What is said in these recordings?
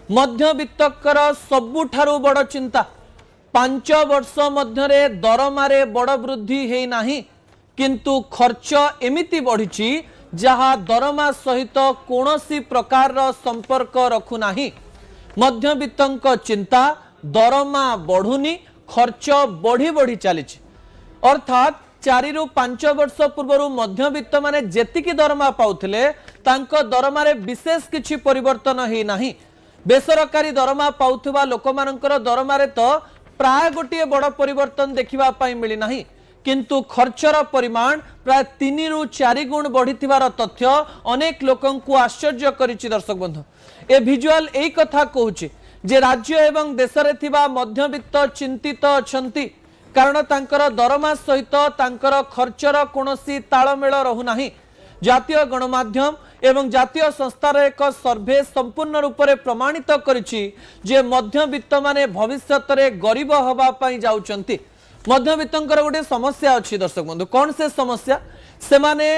मध्यवित्तर सबुठारु बड़ चिंता 5 वर्ष मध्य दरमारे बड़ वृद्धि है नहीं किंतु खर्च एमिति बढ़ी जहा दरमा सहित कौनसी प्रकार संपर्क रखुना। मध्यवित्तंक चिंता दरमा बढ़ुनी खर्च बढ़ी बढ़ी चली अर्थात 4 रु 5 वर्ष पूर्व मध्यवित्त माने जेतिकी दरमा पाउथिले तांको दरमारे विशेष किछि परिवर्तन है नहीं। बेसरकारी दरमा पाउथुवा लोकमानंकर दरमारे तो प्राय गोटे बड़ परिवर्तन देखिबा पाई मिली नहीं किंतु खर्चर परिमाण प्राय 3 रु 4 गुण बढ़िथिबार तथ्य अनेक लोकंकु आश्चर्य करिछि। दर्शक बंधु ए विजुअल एई कथा कहूछि जे राज्य एवं देशरे थिबा मध्यवित्त चिंतित अछंती कारण तांकर दरमा सहित तांकर खर्चर कोनोसी तालमेल रहु नाही। जातीय गणमाध्यम एवं जातीय संस्थार एक सर्वे संपूर्ण रूप से प्रमाणित करिछि जे मध्यवित्त माने भविष्यत रे गरीब हवा पाई जाउचंती। मध्यवित्तंकर गोटे समस्या अच्छी। दर्शक बंधु कौन से समस्या से माने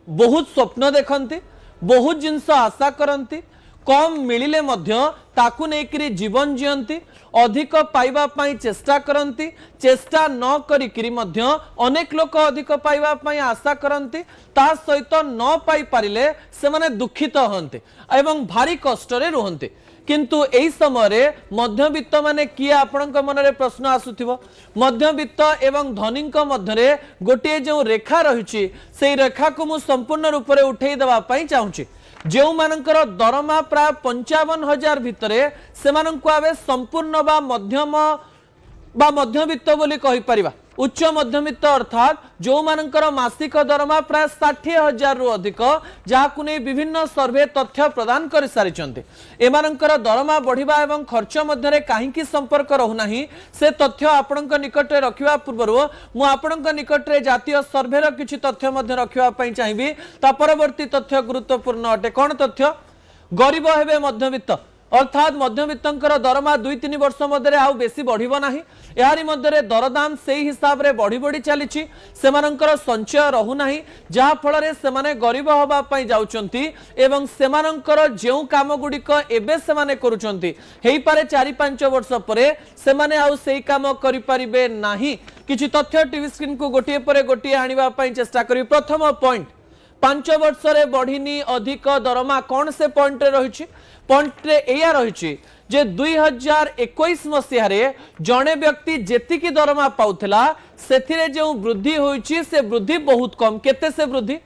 बहुत स्वप्न देखंती बहुत जिनस आशा करंती कम मिलिले मध्य ताकू नेकरी जीवन जियंती अधिक पाइबा पाई चेष्टा करंती चेष्टा न करिकरी मध्य अनेक लोक अधिक पाइबा पाई आशा करंती ता सहित न पाई पारिले से माने दुखित होंते एवं भारी कष्ट रे रुहंते। किंतु एई समय मध्यवित्त माने किए आपनक मन रे प्रश्न आसुथिबो। मध्यवित्त एवं धनीक मध्य गोटे जो रेखा रही से रेखा को मु संपूर्ण रूप से उठे देवा पाई चाहूँगी। जो मानकर दरमा प्राय 55,000 भितरे से आवे संपूर्ण बा मध्यम बा मध्यवित्त बोली कहि परिबा। उच्च मध्यवित्त अर्थात जो मानकर मासिक दरमा प्राय 60,000 रु अधिक जहाकु नै विभिन्न सर्वे तथ्य प्रदान कर सारिचंते। एमानकर दरमा बढ़िबा एवं खर्च मध्यरे काहींकी संपर्क रहुनाही से तथ्य आपणक निकट रे रखिबा पूर्व मु आपणक निकट रे जातीय सर्वे रो किछि तथ्य मध्य रखिबा पई चाहिबी। ता परवर्ती तथ्य गुरुत्वपूर्ण अटे। कोन तथ्य? गरीब हेबे मध्यवित्त अर्थात मध्यवित्तंकर दरमा 2-3 वर्ष मध्य आउ बेसी बढ़िबो नाही। यारी मध्य दरदाम से हिसाब रे बढ़ी बढ़ी चली सेमानंकर संचय रहु नाही जहा फल रे सेमाने गरीब हवा पई जाउचंती एवं सेमानंकर जेउ काम गुडिक एबे सेमाने करूचंती हेई पारे 4-5 वर्ष परे सेमाने आउ सेई काम करि परिबे नाही। किछि तथ्य टीवी स्क्रीन को गोटिए परे गोटिए आनिबा पई चेष्टा करी। प्रथम पॉइंट 5 वर्ष रे बढ़िनी अधिक दरमा कौन से पॉइंट रे रही पॉइंट रे एया रही जे 2021 मसीह रे जणे व्यक्ति जेतिकी दरमा पाउथला सेथिरे जो वृद्धि होईची से वृद्धि बहुत कम। केते से वृद्धि?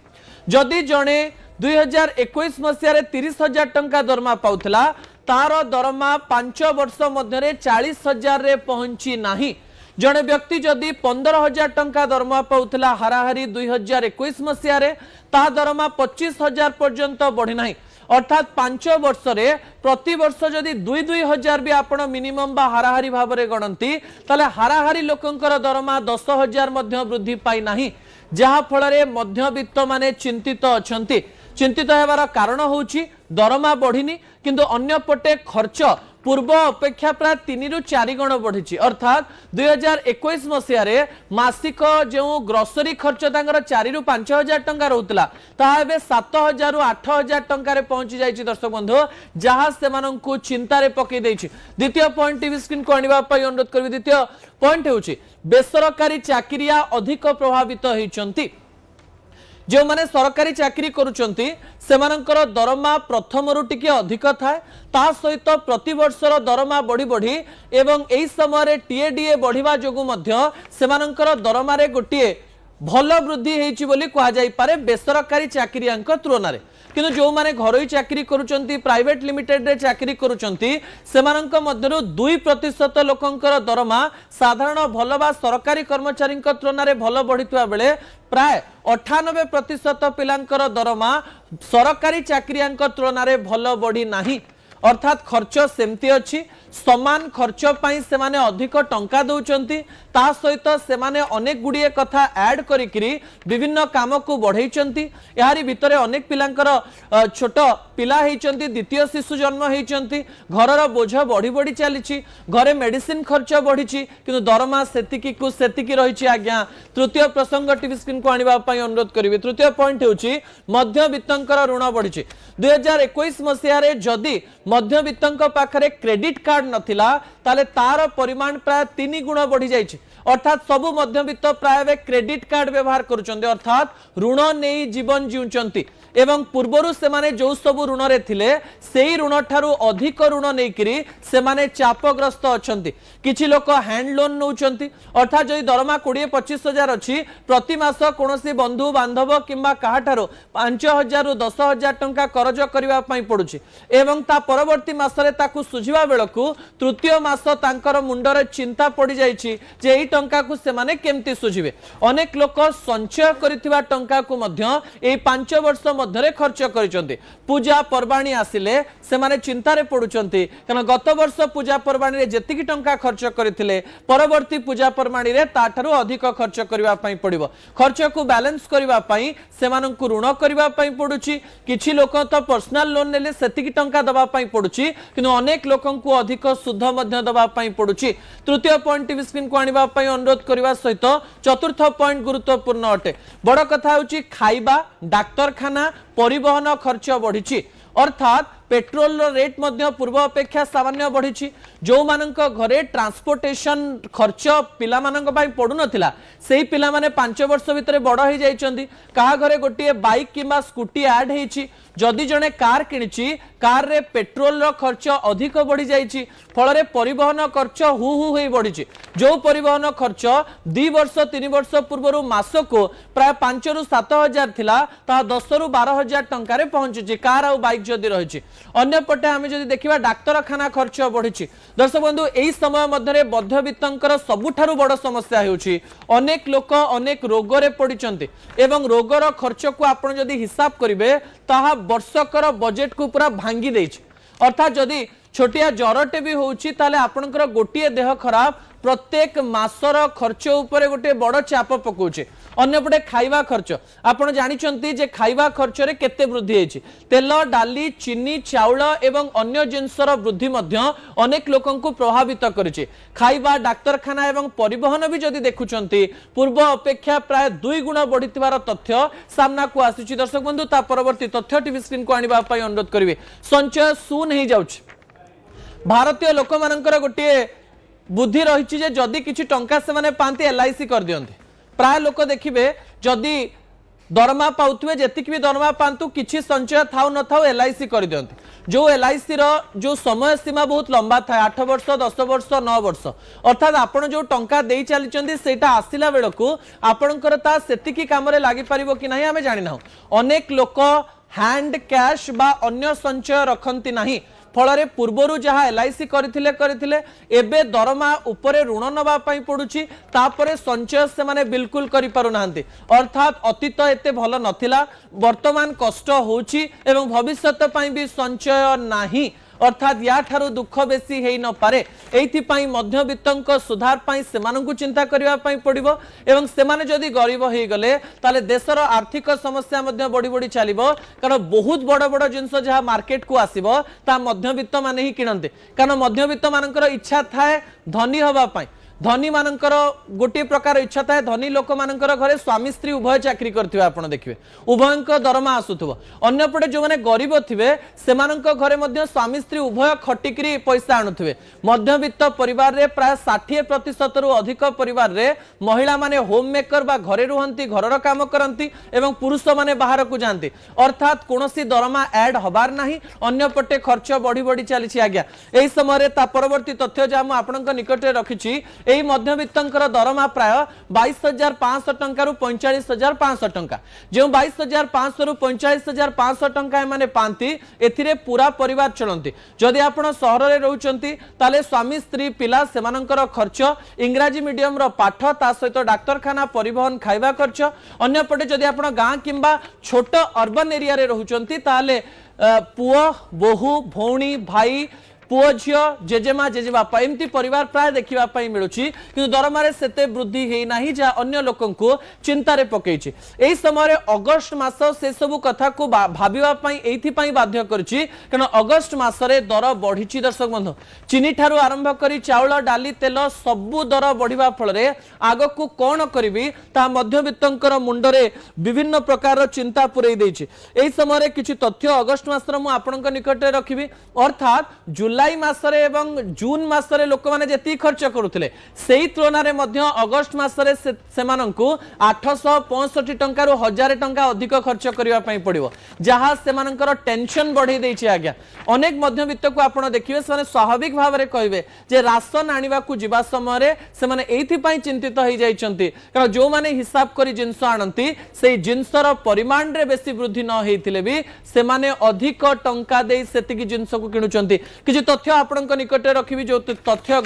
जदि जणे 2021 मसीह रे 30,000 टंका दरमा पाउथला तार दरमा 5 वर्ष मध्य 40,000 रे पहुंची नाही। जड़े व्यक्ति जदि 15,000 टंका दरमा पाउथला हाराहारी 2021 मसीह रे ता दरमा 25,000 पर्यंत बढ़ी नाही। अर्थात 5 वर्ष रे प्रति वर्ष जदि 2-2 भी आपण मिनिमम बा हाराहारी भाव रे गणंती ताले हाराहारी लोकंकर दरमा 10,000 मध्य वृद्धि पाई नाही जहा फल रे मध्यवित्त माने चिंतित अछंती। चिंतित हेबार कारण होउची दरमा बढ़िनी किंतु अन्य पटे खर्च पूर्व अपेक्षा प्राय 3 रु 4 गुण बढ़ी। अर्थात 2021 मसीह रे मासिक जो ग्रोसरी खर्च तांकर 4 रु 5,000 टंका रहउतला ता एबे 7,000 रु 8,000 टंका रे पहुंची जाईची। दर्शक बंधु जहा सेमानंकु चिंता रे पकई देइची। द्वितीय पॉइंट टीवी स्क्रीन को आनिबा पई अनुरोध करबी। द्वितीय पॉइंट हेउची बेसरकारी चाकरिया अधिक प्रभावित होइचंती। जो माने सरकारी चाकरी करूचंती सेमानंकर दरमा प्रथम रु टिके अधिक थाए ता सहित प्रति वर्षर दरमा बढ़ी बढ़ी एवं एई समय रे टीएडीए बढ़िबा जोगु मध्य सेमानंकर दरमा रे गोटिए भल वृद्धि हेइची बोली कहा जाई पारे बेसरकारी चाकरियांक तुलना रे। किंतु जो माने घरोई चाकरी करूचंती प्राइवेट लिमिटेड रे चाकरी करूचंती सेमानंक मध्यरु 2% लोकंकर दरमा साधारण भल बा सरकारी कर्मचारी तुलना रे भल बढ़ितवा बेले प्राय 98% पिलांकर दरमा सरकारी चाकरियांक तुलना रे भल बढ़ी नाही। अर्थात खर्च सेमती अच्छी समान खर्च पाई से माने अधिक टंका दौचंती ता सहित से माने अनेक गुड़िए कथा ऐड करिकरी विभिन्न काम को बढ़ाई यारी भितर अनेक पिलांकर छोट पिला होती द्वितीय शिशु जन्म होती घरर बोझ बढ़ी बढ़ी चली घरे मेडिसिन खर्च बढ़ी किंतु दरमा सेतिकी को सेतिकी रही आज्ञा। तृतीय प्रसंग टीवी स्क्रीन को आने अनुरोध करी। तृतीय पॉइंट होची मध्यवित्तंकर ऋण बढ़ी 2021 मसीह जदि मध्यवित्तंक पाखरे क्रेडिट कार्ड नथिला ताले तार परिमाण प्राय 3 गुण बढ़ी जाइछि अर्थात सबु मध्यवित्त प्राय क्रेडिट कार्ड व्यवहार करुचंती अर्थात ऋण नहीं जीवन जीउचंती एवं पूर्वरु से माने जो सबु ऋण रे थिले सेही ऋण ठारू अधिक ऋण नहीं करी से माने चापग्रस्त अछंती किछि लोक हैंड लोन नउचंती अर्थात जदि दरमा 20-25 हजार अछि प्रति मास कोनोसी बंधु बांधव किंबा काहा ठारू 5000 रु 10000 टंका करज करिवा पई पडुछि एवं ता परवर्ती मासरे ताकू सुझिवा बेलकू तृतीय मास तांकर मुंडरे चिंता पड़ी जाइछि जे एई टंका को से माने केमती सुझिबे। अनेक लोक संचय करिथिबा टंका को मध्य एई 5 वर्ष मध्यरे खर्च करिसंती पूजा पर्बाणी आसिले से माने चिंता रे पडुचंती कारण गत वर्ष पूजा पर्बाणी रे जेतिकी टंका खर्च करथिले परवर्ती पूजा पर्बाणी रे ताठारु अधिक खर्च करिवा पई पड़िबो खर्च को बैलेंस करिवा पई सेमानंकु ऋण करिवा पई पडुची किछि लोक तो पर्सनल लोन नेले सेतिकी टंका दबा पई पडुची किंतु अनेक लोकंकु अधिक सुध मध्य दबा पई पडुची। तृतीय पॉइंट टीवी स्क्रीन को आनिबा पई अनुरोध करिवा सहित चतुर्थ पॉइंट गुरुत्वपूर्ण अटे बड़ कथा होची खाइबा डाक्तरखाना परिवहन खर्च बढ़ी अर्थात पेट्रोल रेट मध्य पूर्व अपेक्षा सामान्य बढ़ी जो मानक घरे ट्रांसपोर्टेशन खर्च पिला मानक पाई पड़ू नथिला सेही पिला माने 5 वर्ष भितर बड़ हो जाइछंती कहा घरे गोटे बाइक किंबा स्कूटी ऐड हेछि जदि जने कार किनिछि कार रे पेट्रोल रो खर्च अधिक बढ़ी जाइछि फल रे परिवहन खर्च हु होई बढ़ी जो परिवहन खर्च 2 वर्ष 3 वर्ष पूर्व मासको प्राय 5 रु 7 हजार थिला ता 10 रु 12 हजार टंका रे पहुंची कार आ बाइक जदि रहिछि। अन्य पटे आमे जदि देखिबा डाक्तरखाना खर्च बढ़ी दर्शक बंधु एही समय मध्यरे मध्यवित्तंकर सबुठारु बड़ समस्या हेउछि अनेक लोक अनेक रोग रे पडिचंती एवं रोगर खर्च को आपण जदि हिसाब करिवे ताहा वर्षकर बजेट को पूरा भांगी देछि अर्थात जदि छोटिया जरटे भी होउछि ताले आपनकर गोटिए देह खराब प्रत्येक मासर खर्च उपरे गोटे बड़ चाप पकाउछे। अन्यपटे खाइबा खर्च आपण जानिचंती जे खाइबा खर्च रे केते वृद्धि हेछि तेल डाली चीनी चाउल एवं अन्य जिनसर वृद्धि मध्य अनेक लोकंकु प्रभावित करिछि। खाइबा डाक्तरखाना एवं परिवहन भी जदि देखुचंती पूर्व अपेक्षा प्राय 2 गुण बढ़िथिबार तथ्य सामना को आसीछि। दर्शक बंधु ता परवर्ती तथ्य टीवी स्क्रीन को आनिबा पई अनुरोध करिवे। संचय शून्य हे जाउछि भारतीय लोक मानकर गोटे बुद्धि रही जे जदि किछि टंका से माने पांती एलआईसी कर दियंते प्राय लोक देखिबे जदि दरमा पाउथुवे जेतिक भी दरमा पांतु किछि संचय थाउ न थाउ एलआईसी कर दियंते जो एलआईसी रो जो समय सीमा बहुत लंबा था 8 वर्ष 10 वर्ष 9 वर्ष अर्थात आपण जो टंका देई चली चंदी सेटा आसिला बेलकू आपणकर ता सेतिकी काम रे लागि परिबो कि नाही हमें जानि ना अनेक लोक हैंड कैश बा अन्य संचय रखंती नाही फल पूर्वर जहाँ एलआईसी करथिले एबे दरमा उपरे ऋण नबा पई पडुची तापरे संचय से माने बिल्कुल करि पारु नाहंती अर्थात अतीत एते भल नथिला वर्तमान कष्ट होउची एवं भविष्यत पई भी संचय नाही अर्थात या ठारू दुख बेसी हेई न पारे एथि मध्यवित्तंक सुधार पाई सेमानंकु चिंता करिवा पाई पड़िबो एवं सेमाने जदि गरीब हेई गले ताले देशर आर्थिक समस्या मध्य बड़ी बड़ी चलिबो कारण बहुत बड़ बड़ जिंस जहा मार्केट को आसीबो ता मध्यवित्त माने ही किनंते कारण मध्यवित्त मानकर इच्छा थाए धनी हवा पाई धनी मानकर गोटे प्रकार इच्छा थाए धनी लोक मानकर घरे स्वामी स्त्री उभय चाकरी करथिबे आपण देखिबे उभयंक दरमा आसुथबो अन्यपटे जो माने गरीब थिबे सेमानंक घरे मध्य स्वामी स्त्री उभय खटिकरी पैसा आणुथिबे मध्यवित्त परिवार रे प्राय 60% रु अधिक परिवार रे महिला माने होम मेकर बा घरे रुहंती घरर काम करंती एवं पुरुष माने बाहर को जानती अर्थात कोनोसी दरमा ऐड हबार नाही अन्यपटे खर्च बढ़ी बढ़ी चलीछि आज्ञा एही समय रे ता परवर्ती तथ्य जा हम आपनक निकट रे रखिछि एही मध्यवित्तंकर दरमा प्राय 22,500 टंका रु 45,500 टंका जो 22,500 रु 45,500 टंका माने पांती एथिरे पूरा परिवार चलंती जदि आपण शहर रे रहउचंती ताले स्वामी स्त्री पिला सेमानंकर खर्च इंग्राजी मीडियम रो पाठ ता सहित डाक्तरखाना परिवहन खाइबा खर्च अन्यपटे जदि आपण गां किंबा छोट अर्बन एरिया रे रहउचंती ताले पुओ बोहू भौणी भाई पुओ झील जेजेमा जेजेबापा एमती परिवार प्राय देखा मिलूँ कि दरमा से वृद्धि होना जहाँ अन्य लोक चिंतार पकई यही समय अगस्ट मास से सब कथा को भावाई बाध्य कारण अगस्ट मसरे दर बढ़ी दर्शक बंधु चीनी ठारू आरंभ कर चाउल डाली तेल सबू दर बढ़िया फल आग को कौन करी मध्यवित्त मुंडरे विभिन्न प्रकार चिंता पुरई देछि एही समय किछि तथ्य अगस्ट मासर मु आपनक निकटे रखिबी अर्थात जुलाई मासरे एवं जून मासरे लोक माने जेति खर्च करुथिले सेही तुलना रे मध्य अगस्ट मासरे सेमानंकु 865 टंका रु 1000 टंका अधिक खर्च करिवा पई पड़िबो जहां सेमानंकर टेंशन बढ़ी देछि आज्ञा अनेक मध्यवित्त को आपण देखिबे से स्वाभाविक भाव में कहबे जे राशन आनिबा को जिबा समय रे से माने एथि पई चिंतित होई जाइछंती कारण जो माने हिसाब करी जिंस आनंती से जिनसर परिमाण रे बेसी वृद्धि न हेतिले भी से माने अधिक टंका दे सेतिकी जिंस को किनुचंती किछि तथ्य आपनक निकटे रखिबी जो तथ्य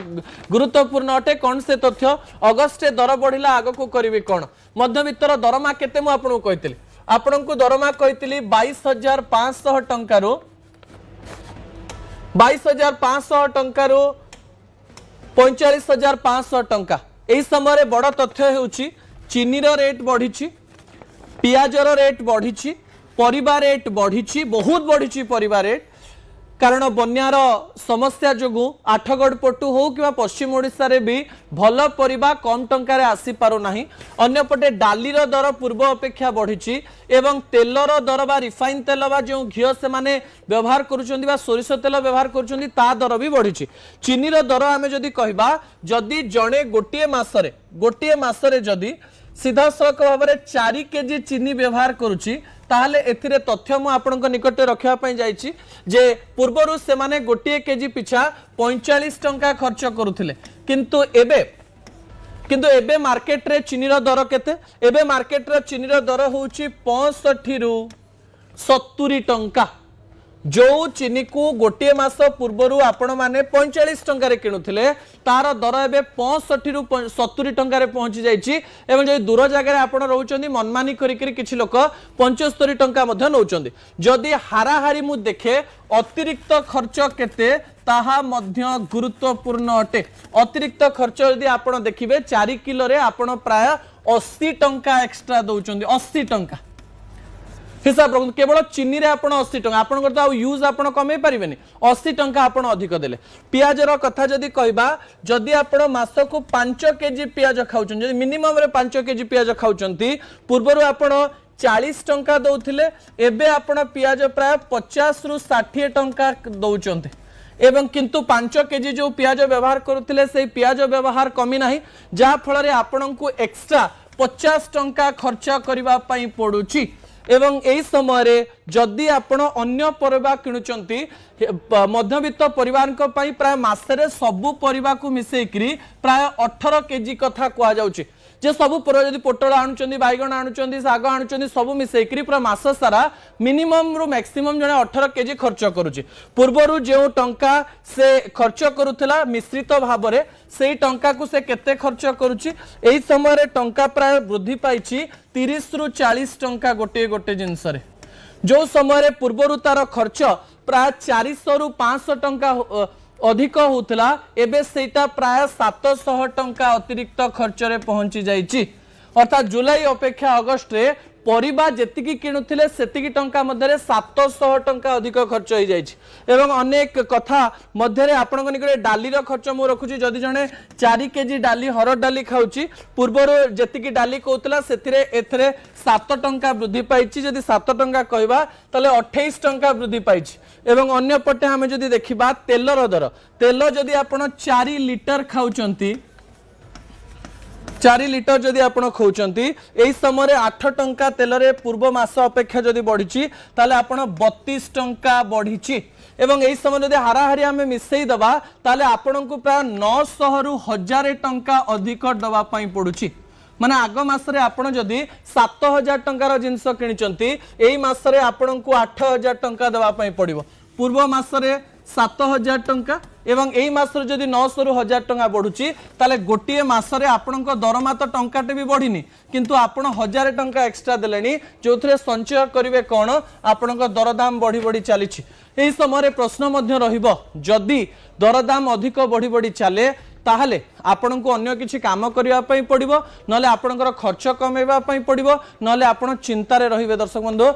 गुरुत्वपूर्ण अटे कोन से तथ्य अगस्ट दर बढ़िला आग को करिवे कोन मध्यवित्तर दरमा केते मु आपनको कहितली आपनको दरमा कहितली 22500 टंका रो 22500 टंका रो 45500 टंका एही समय बड़ तथ्य हेउची चीनी रो रेट बढ़ी पियाज रो रेट बढ़ी परिबा रेट बढ़ी बहुत बढ़ी परिबा रेट कारण बन्यार समस्या जोगु आठगढ़ पटु हो कि पश्चिम ओडिशा रे भी भल परिबा कम टंका रे आसी पारो नाही अन्यपटे डाली रो दर पूर्व अपेक्षा बढ़ी एवं तेलर दर बा रिफाइन तेल बा जो घिओ से माने व्यवहार करूछंदी बा सोरिष तेल व्यवहार करूछंदी ता दर भी बढ़ी चीनी रो दर आमे जदी कहबा जदी जणे गोटिए मासरे जदी सीधा सड़क भाव में 4 केजी चीनी व्यवहार करुची ताहले एथिरे तथ्य मु आपनक निकटे रखिया पई जाईची जे पूर्वरु से माने गोटिए केजी पिछा 45 टंका खर्च करुथिले किंतु एबे मार्केट रे चीनी रो दर केते एबे मार्केट रे चीनी रो दर होउची 65 रु 70 टंका जो चीनी को गोटे मास पूर्व आपण मैंने 45 टंका किणुले तार दर ए 65 रु 70 टंका पहुंची जाइए जो दूर जगह आप रोचे मनमानी किसी लोक 75 टंका नौकरी जदि हाराहारी मु देखे अतिरिक्त खर्च केते ताहा मध्य गुरुत्वपूर्ण अटे अतिरिक्त खर्च यदि आप देखिए 4 किलो रे आपण प्राय 80 टंका एक्स्ट्रा दौरान 80 टंका हिसाब रखु केवल चीनी रे आपण 80 टंका आपण तो यूज आपण कमे पारिबेनी 80 टंका आपण अधिक देले पियाज रो कथा जदी कहबा जदी आपण मास को 5 केजी पियाज खाउछन जदी मिनिमम रे 5 केजी पियाज खाउछंती पूर्वरु आपण 40 टंका दउथिले एबे आपण पियाज प्राय 50 रु 60 टंका दउचंते एवं किंतु 5 केजी जो पियाज व्यवहार करुथिले से पियाज व्यवहार कमी नाही जा फल रे आपण को एक्स्ट्रा 50 टंका खर्च करबा पई पडुची एवं यही समय जदि आपण अन्य परिबा किणुचंती मध्यवित्त परिवार प्राय मासरे सबु परिबा को मिसेकरी प्राय 18 केजी कथा कह जाउची जे सबु परिबा जदि पोटल आणुचंती बैगण आणुचंती साग आणुचंती सबु मिसेकरी पूरा मास सारा मिनिमम रु मैक्सिमम जने 18 केजी खर्च करूची पूर्वरु जे टंका से खर्च करूथला मिश्रित भाव रे सेही टंका को से केते खर्च करूची एही समय रे टंका प्राय वृद्धि पाइची 30 रु 40 टंका गोटे जिनस रे जो समय पूर्वरु तार खर्च प्राय 400 रु 500 टंका अधिक होतला एबे सेटा प्राय 700 टंका अतिरिक्त खर्च रे पहुंची जाइची अर्थात जुलाई अपेक्षा अगस्ट रे परिबा जेतिकी किणुथिले सेतिकी टंका मध्यरे 700 टंका अधिक खर्च हो जाइछि एवं अनेक कथा मध्यरे आपनक निकटे डाली रो खर्च मो रखुची जदि जणे 4 केजी डाली हरड डाली खाउची पूर्वरो जेतिकी डाली कहउतला सेतिरे एथरे 7 टंका वृद्धि पाइछि जदि 7 टंका कहबा तले 28 टंका वृद्धि पाइछि एवं अन्य पटे हमें जदि देखिबा तेलर दर तेल जदि आपण 4 लिटर खाउचंती 4 लिटर जदि आपण खाउचंती एही समय 8 टंका तेल रे पूर्व मास अपेक्षा जदि बढ़ी ताले आपण 32 टंका बढ़ी एवं एही समय जदि हाराहारी आमे मिसई दबा ताले आपण को प्राय 900 रु 1000 टंका अधिक दबा पई पडुची माने आग मासरे आपण जदि 7000 टंकार जिंस किनिचंती एही मासरे आपण को 8000 टंका दबा पई पड़िबो पूर्व मासरे 7000 टंका एवं एही मासरे जदि 900 रु 1000 टंका बढ़ुची ताले गोटिए मासरे आपणको दरमा तो टंकाटे भी बढ़िनी किंतु आपण 1000 टंका एक्स्ट्रा देलेनी जोथरे संचय करिवे कोन आपणको दरदाम बढ़ी बढ़ी चलीछि এই সময় প্রশ্ন মধ্য রহিব जदि दरदाम अधिक बढ़ी बढ़ी चले ताहले आपण को अन्य किसी काम करने पड़ो ना आपणकर खर्च कमेवा पड़ो ना आप चिंतार रे दर्शक बंधु।